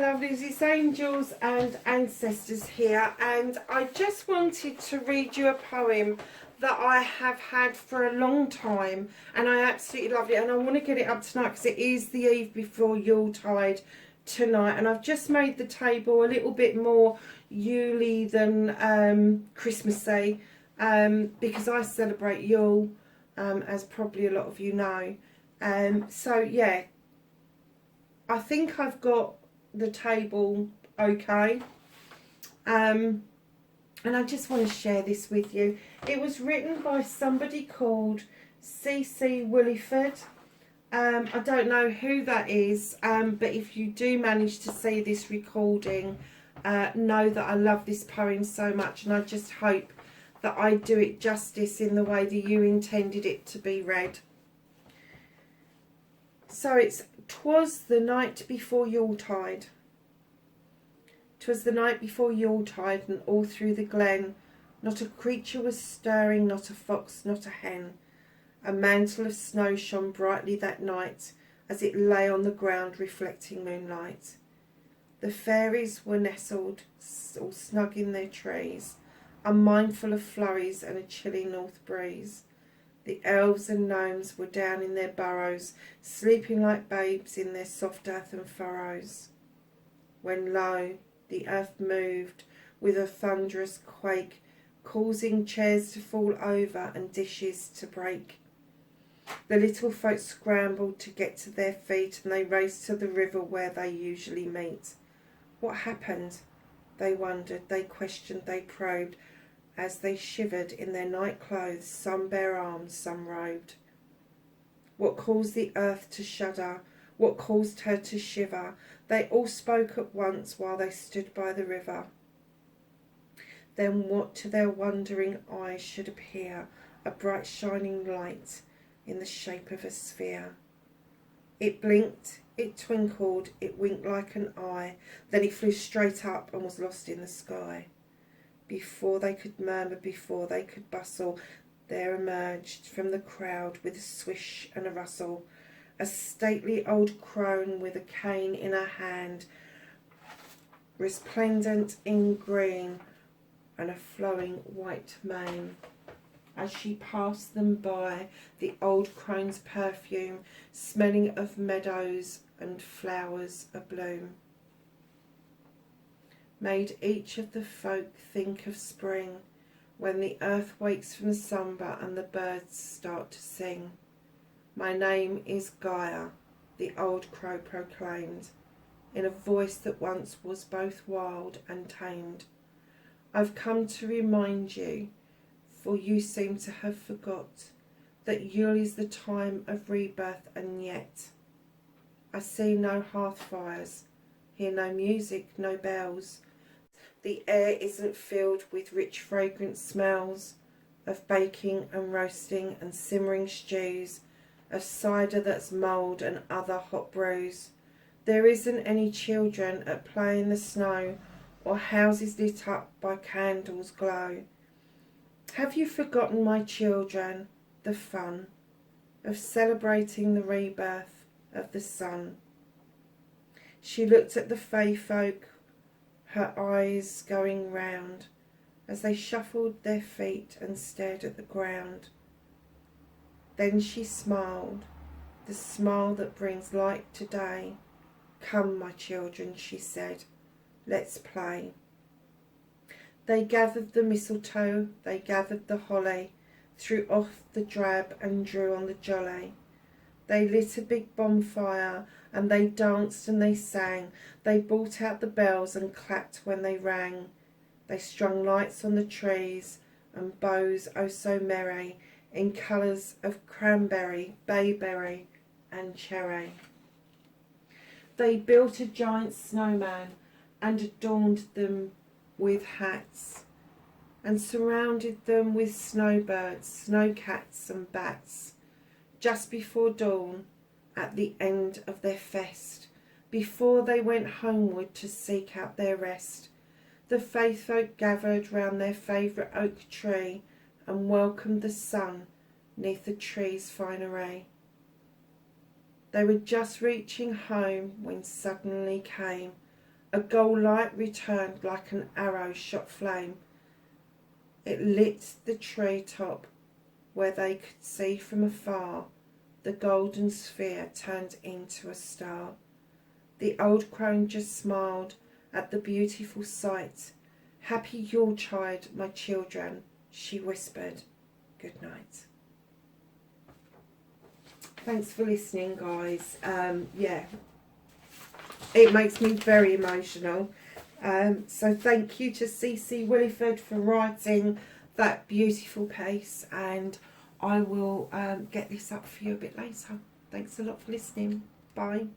lovelies, it's angels and ancestors here, and I just wanted to read you a poem that I have had for a long time, and I absolutely love it, and I want to get it up tonight because it is the eve before Yuletide tonight, and I've just made the table a little bit more Yule-y than Christmassy, because I celebrate Yule, as probably a lot of you know. So yeah, I think I've got the table okay, and I just want to share this with you. It was written by somebody called Winifred. I don't know who that is, but if you do manage to see this recording, know that I love this poem so much, and I just hope that I do it justice in the way that you intended it to be read. So it's: 'Twas the night before Yuletide. 'Twas the night before Yuletide, and all through the glen not a creature was stirring, not a fox, not a hen. A mantle of snow shone brightly that night, as it lay on the ground reflecting moonlight. The fairies were nestled all snug in their trees, unmindful of flurries and a chilly north breeze. The elves and gnomes were down in their burrows, sleeping like babes in their soft earthen furrows. When lo, the earth moved with a thunderous quake, causing chairs to fall over and dishes to break. The little folk scrambled to get to their feet, and they raced to the river where they usually meet. What happened? They wondered, they questioned, they probed, as they shivered in their night clothes, some bare arms, some robed. What caused the earth to shudder? What caused her to shiver? They all spoke at once while they stood by the river. Then what to their wondering eyes should appear? A bright shining light in the shape of a sphere. It blinked, it twinkled, it winked like an eye, then it flew straight up and was lost in the sky. Before they could murmur, before they could bustle, there emerged from the crowd with a swish and a rustle a stately old crone with a cane in her hand, resplendent in green and a flowing white mane. As she passed them by, the old crone's perfume, smelling of meadows and flowers abloom, made each of the folk think of spring, when the earth wakes from slumber and the birds start to sing. My name is Gaia, the old crow proclaimed, in a voice that once was both wild and tamed. I've come to remind you, for you seem to have forgot, that Yule is the time of rebirth, and yet I see no hearth fires, hear no music, no bells. The air isn't filled with rich fragrant smells of baking and roasting and simmering stews, of cider that's mulled and other hot brews. There isn't any children at play in the snow, or houses lit up by candles' glow. Have you forgotten, my children, the fun of celebrating the rebirth of the sun? She looked at the fey folk, her eyes going round, as they shuffled their feet and stared at the ground. Then she smiled, the smile that brings light to day. Come, my children, she said, let's play. They gathered the mistletoe, they gathered the holly, threw off the drab and drew on the jolly. They lit a big bonfire, and they danced and they sang. They brought out the bells and clapped when they rang. They strung lights on the trees and bows oh so merry, in colours of cranberry, bayberry and cherry. They built a giant snowman and adorned them with hats, and surrounded them with snowbirds, snowcats and bats. Just before dawn, at the end of their fest, before they went homeward to seek out their rest, the faith folk gathered round their favourite oak tree and welcomed the sun neath the tree's fine array. They were just reaching home when suddenly came A gold light returned like an arrow shot flame. It lit the tree top where they could see from afar. The golden sphere turned into a star. The old crone just smiled at the beautiful sight. Happy Yuletide, my children, she whispered. Good night. Thanks for listening, guys. Yeah, it makes me very emotional. So thank you to CC Winifred for writing that beautiful piece, and I will get this up for you a bit later. Thanks a lot for listening. Bye.